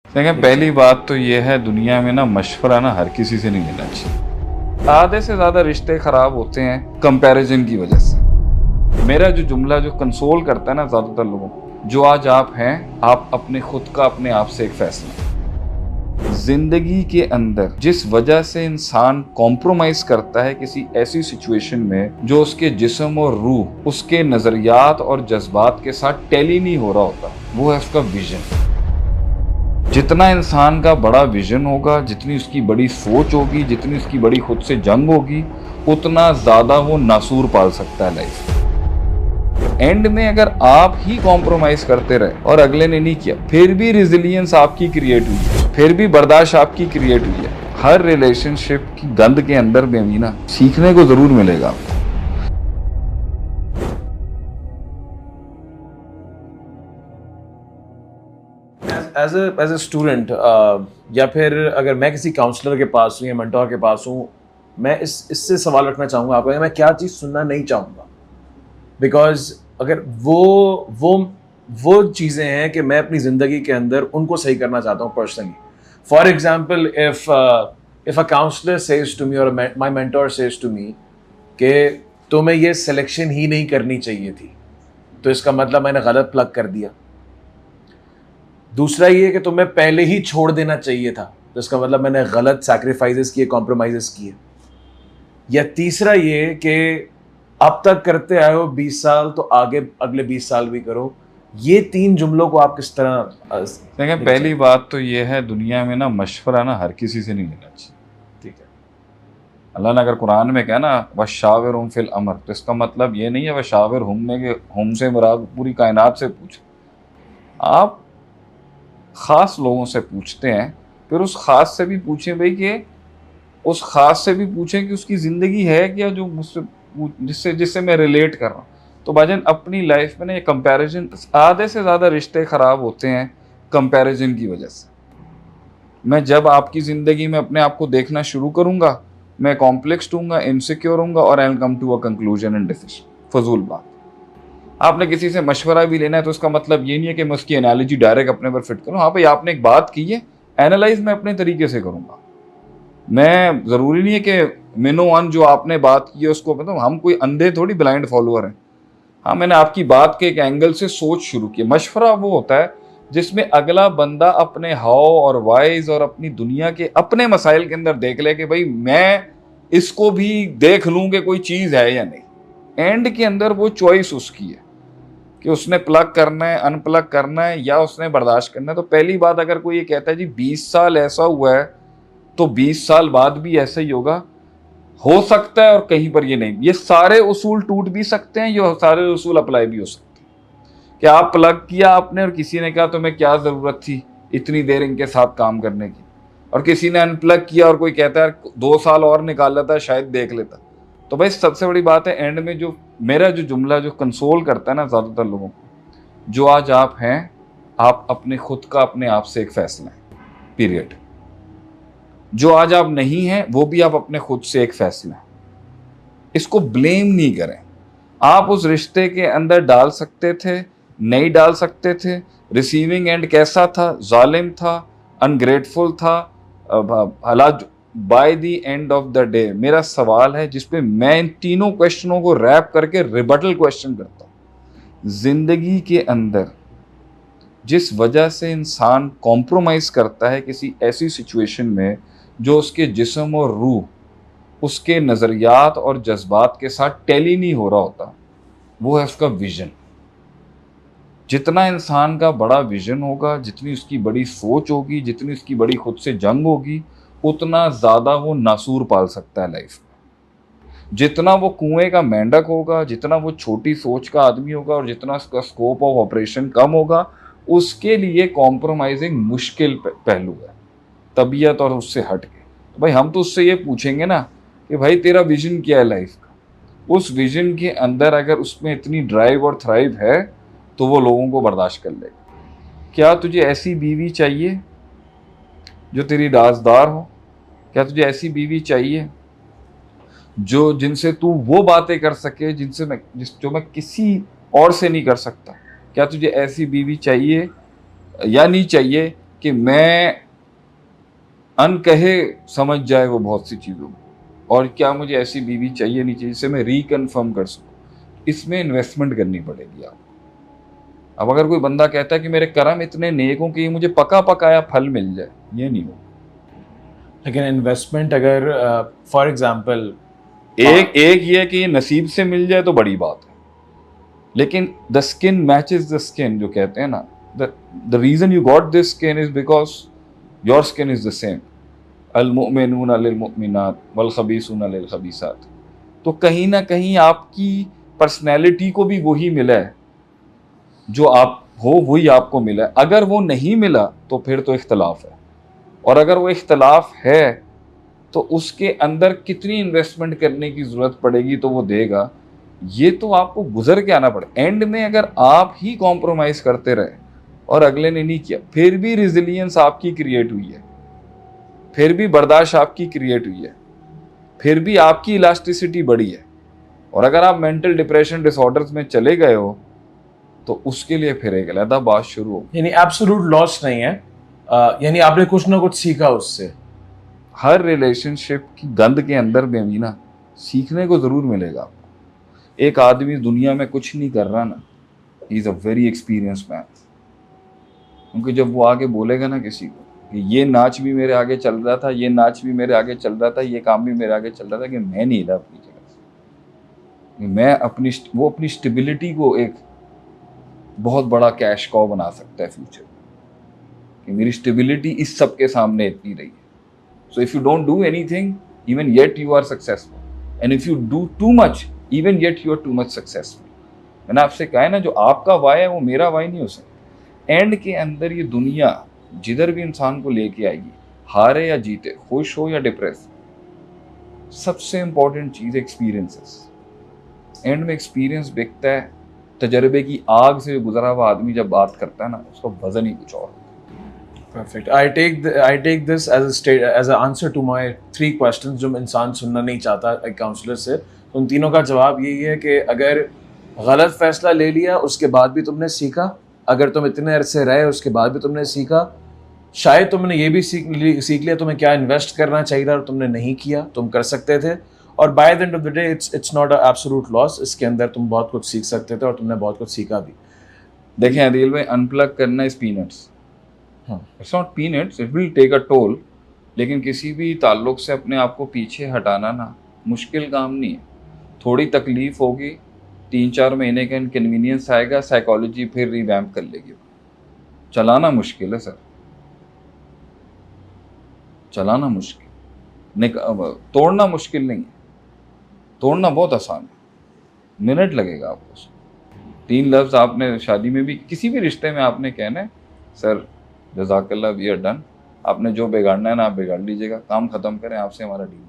देखें, पहली बात तो ये है, दुनिया में ना मशवरा ना हर किसी से नहीं लेना चाहिए। आधे से ज़्यादा रिश्ते ख़राब होते हैं कंपैरिजन की वजह से। मेरा जो जुमला जो कंसोल करता है ना ज़्यादातर लोगों को, जो आज आप हैं, आप अपने खुद का अपने आप से एक फैसला। जिंदगी के अंदर जिस वजह से इंसान कॉम्प्रोमाइज करता है किसी ऐसी सिचुएशन में जो उसके जिस्म और रूह, उसके नज़रियात और जज्बात के साथ टैली नहीं हो रहा होता, वो है उसका विजन। जितना इंसान का बड़ा विजन होगा, जितनी उसकी बड़ी सोच होगी, जितनी उसकी बड़ी खुद से जंग होगी, उतना ज्यादा वो नासूर पाल सकता है लाइफ। एंड में अगर आप ही कॉम्प्रोमाइज करते रहे और अगले ने नहीं किया, फिर भी रिजिलियंस आपकी क्रिएट हुई है, फिर भी बर्दाश्त आपकी क्रिएट हुई है। हर रिलेशनशिप की गंद के अंदर भी ना सीखने को जरूर मिलेगा। एज ए स्टूडेंट या फिर अगर मैं किसी काउंसलर के पास हूँ या मेंटोर के पास हूँ, मैं इससे सवाल रखना चाहूँगा आपको, मैं क्या चीज़ सुनना नहीं चाहूँगा। बिकॉज अगर वो चीज़ें हैं कि मैं अपनी ज़िंदगी के अंदर उनको सही करना चाहता हूँ personally. For example, if a counsellor says to me और my mentor says to me कि तुम्हें ये सिलेक्शन ही नहीं करनी चाहिए थी, तो इसका मतलब मैंने गलत प्लग कर दिया। दूसरा ये कि तुम्हें पहले ही छोड़ देना चाहिए था, तो इसका मतलब मैंने गलत सैक्रिफाइसेस किए, कॉम्प्रोमाइजेस किए। या तीसरा ये कि अब तक करते आए हो 20 साल, तो आगे अगले 20 साल भी करो। ये तीन जुमलों को आप किस तरह देखें, पहली बात तो ये है, दुनिया में ना मशवरा ना हर किसी से नहीं लेना चाहिए। ठीक है। अल्लाह ने अगर कुरान में कहा ना वशाविरहुम फिल अमर, तो इसका मतलब ये नहीं है वशाविरहुम में कि हम से मुराद पूरी कायनात से पूछ। आप ख़ास लोगों से पूछते हैं, फिर उस ख़ास से भी पूछें भाई कि उस ख़ास से भी पूछें कि उसकी ज़िंदगी है क्या जो मुझसे जिससे जिससे मैं रिलेट कर रहा हूँ। तो भाईजान, अपनी लाइफ में ना ये कंपैरिजन, आधे से ज़्यादा रिश्ते ख़राब होते हैं कंपैरिजन की वजह से। मैं जब आपकी ज़िंदगी में अपने आप को देखना शुरू करूँगा, मैं कॉम्प्लेक्स दूंगा, इनसिक्योर हूँगा और I will come to a conclusion and decision. फजूल बात। आपने किसी से मशवरा भी लेना है तो उसका मतलब ये नहीं है कि मैं उसकी एनालॉजी डायरेक्ट अपने पर फिट करूँ। हाँ भाई, आपने एक बात की है, एनालाइज मैं अपने तरीके से करूँगा। मैं ज़रूरी नहीं है कि मिनो वन जो आपने बात की है उसको, मतलब हम कोई अंधे थोड़ी ब्लाइंड फॉलोअर हैं। हाँ, मैंने आपकी बात के एक एंगल से सोच शुरू की। मशवरा वो होता है जिसमें अगला बंदा अपने हाव और वाइज और अपनी दुनिया के अपने मसाइल के अंदर देख ले कि भाई मैं इसको भी देख लूँ कि कोई चीज़ है या नहीं। एंड के अंदर वो चॉइस उसकी है कि उसने प्लग करना है, अनप्लग करना है या उसने बर्दाश्त करना है। तो पहली बात, अगर कोई ये कहता है जी 20 साल ऐसा हुआ है तो 20 साल बाद भी ऐसा ही होगा, हो सकता है और कहीं पर ये नहीं। ये सारे उसूल टूट भी सकते हैं, ये सारे उसूल अप्लाई भी हो सकते हैं कि आप प्लग किया आपने और किसी ने कहा तुम्हें क्या ज़रूरत थी इतनी देर इनके साथ काम करने की, और किसी ने अनप्लग किया और कोई कहता है 2 साल और निकाल लेता शायद देख लेता। तो भाई सबसे बड़ी बात है, एंड में जो मेरा जो जुमला जो कंसोल करता है ना ज़्यादातर लोगों को, जो आज आप हैं, आप अपने खुद का अपने आप से एक फैसला है, पीरियड। जो आज आप नहीं हैं वो भी आप अपने खुद से एक फैसला है। इसको ब्लेम नहीं करें। आप उस रिश्ते के अंदर डाल सकते थे, नहीं डाल सकते थे। रिसीविंग एंड कैसा था? जालिम था, अनग्रेटफुल था। हालात by the end of the day मेरा सवाल है जिसपे मैं इन तीनों क्वेश्चनों को रैप करके रिबटल क्वेश्चन करता हूँ। जिंदगी के अंदर जिस वजह से इंसान कॉम्प्रोमाइज करता है किसी ऐसी सिचुएशन में जो उसके जिस्म और रूह, उसके नज़रियात और जज्बात के साथ टैली नहीं हो रहा होता, वो है उसका विजन। जितना इंसान का बड़ा विजन होगा, जितनी उसकी बड़ी सोच होगी, जितनी उसकी बड़ी खुद से जंग होगी, उतना ज़्यादा वो नासूर पाल सकता है लाइफ में। जितना वो कुएं का मेंढक होगा, जितना वो छोटी सोच का आदमी होगा और जितना उसका स्कोप ऑफ ऑपरेशन कम होगा, उसके लिए कॉम्प्रोमाइजिंग मुश्किल पहलू है, तबीयत और उससे हट के। तो भाई हम तो उससे ये पूछेंगे ना कि भाई तेरा विजन क्या है लाइफ का। उस विजन के अंदर अगर उसमें इतनी ड्राइव और थ्राइव है तो वो लोगों को बर्दाश्त कर लेगा। क्या तुझे ऐसी बीवी चाहिए जो तेरी राजदार हो? क्या तुझे ऐसी बीवी चाहिए जो जिनसे तू वो बातें कर सके जो मैं किसी और से नहीं कर सकता? क्या तुझे ऐसी बीवी चाहिए या नहीं चाहिए कि मैं अनकहे समझ जाए वो बहुत सी चीज़ों में, और क्या मुझे ऐसी बीवी चाहिए नहीं चाहिए जिससे मैं रिकन्फर्म कर सकूँ। इसमें इन्वेस्टमेंट करनी पड़ेगी आपको। अब अगर कोई बंदा कहता है कि मेरे कर्म इतने नेक हों कि मुझे पका पकाया फल मिल जाए, ये नहीं हो। लेकिन इन्वेस्टमेंट अगर फॉर एग्जांपल एक ये कि नसीब से मिल जाए तो बड़ी बात है, लेकिन the skin matches the skin जो कहते हैं ना, the reason you got this skin is because your skin is the same. अल मुमिनून लिल मुमिनात वल खबीसून लिल खबीसात। तो कहीं ना कहीं आपकी पर्सनैलिटी को भी वही मिला है, जो आप हो वही आपको मिला है। अगर वो नहीं मिला तो फिर तो इख्तलाफ है, और अगर वो इख्तलाफ है तो उसके अंदर कितनी इन्वेस्टमेंट करने की ज़रूरत पड़ेगी तो वो देगा, ये तो आपको गुजर के आना पड़े। एंड में अगर आप ही कॉम्प्रोमाइज़ करते रहे और अगले ने नहीं किया, फिर भी रिजिलियंस आपकी क्रिएट हुई है, फिर भी बर्दाश्त आपकी क्रिएट हुई है, फिर भी आपकी इलास्टिसिटी बढ़ी है। और अगर आप मेंटल डिप्रेशन डिसऑर्डर्स में चले गए हो तो उसके लिए फिर एक अलग बात शुरू हो। यानी एब्सोल्यूट लॉस नहीं है, यानी आपने कुछ ना कुछ सीखा उससे। हर रिलेशनशिप की गंद के अंदर भी अभी ना सीखने को ज़रूर मिलेगा आपको। एक आदमी दुनिया में कुछ नहीं कर रहा ना, he is a very experience man. क्योंकि जब वो आगे बोलेगा ना किसी को कि ये नाच भी मेरे आगे चल रहा था, ये नाच भी मेरे आगे चल रहा था, ये काम भी मेरे आगे चल रहा था, कि मैं नहीं हिला अपनी जगह से, मैं अपनी स्टेबिलिटी को एक बहुत बड़ा कैश कॉ बना सकता है फ्यूचर में, कि मेरी स्टेबिलिटी इस सब के सामने इतनी रही है। So if you don't do anything, even yet you are successful. And if you do too much, even yet you are too much successful. मैंने आपसे कहा है ना, जो आपका वाई है वो मेरा वाई नहीं हो सकता। एंड के अंदर ये दुनिया जिधर भी इंसान को लेके आएगी, हारे या जीते, खुश हो या डिप्रेस, सबसे इंपॉर्टेंट चीज़ एक्सपीरियंसेस। एंड में एक्सपीरियंस बिकता है। तजर्बे की आग से गुजरा हुआ आदमी जब बात करता है ना, उसका वजन ही कुछ और। Perfect. I take this as an answer to my 3 questions जो इंसान सुनना नहीं चाहता एक काउंसलर से। उन तीनों का जवाब यही है कि अगर गलत फैसला ले लिया उसके बाद भी तुमने सीखा, अगर तुम इतने अरसे रहे उसके बाद भी तुमने सीखा, शायद तुमने ये भी सीख लिया तुम्हें क्या इन्वेस्ट करना चाहिए था और तुमने नहीं किया, तुम कर सकते थे। और by the end of the day it's not a absolute loss. इसके अंदर तुम बहुत कुछ सीख सकते थे और तुमने बहुत कुछ सीखा भी। देखें अदील भाई, अनप्लग करना is peanuts. It's not peanuts, it will take a toll. लेकिन किसी भी ताल्लुक से अपने आप को पीछे हटाना ना मुश्किल काम नहीं है। थोड़ी तकलीफ होगी, 3-4 महीने का इनकन्वीनियंस आएगा, साइकोलॉजी फिर रिवैम्प कर लेगी। चलाना मुश्किल है सर, चलाना मुश्किल, तोड़ना मुश्किल नहीं है। तोड़ना बहुत आसान है, मिनट लगेगा आपको। 3 लफ्ज़ आपने शादी में भी किसी भी रिश्ते में आपने कहना है, सर जज़ाकल्लाह वी आर डन, आपने जो बिगाड़ना है ना आप बिगाड़ लीजिएगा, काम ख़त्म करें, आपसे हमारा डील।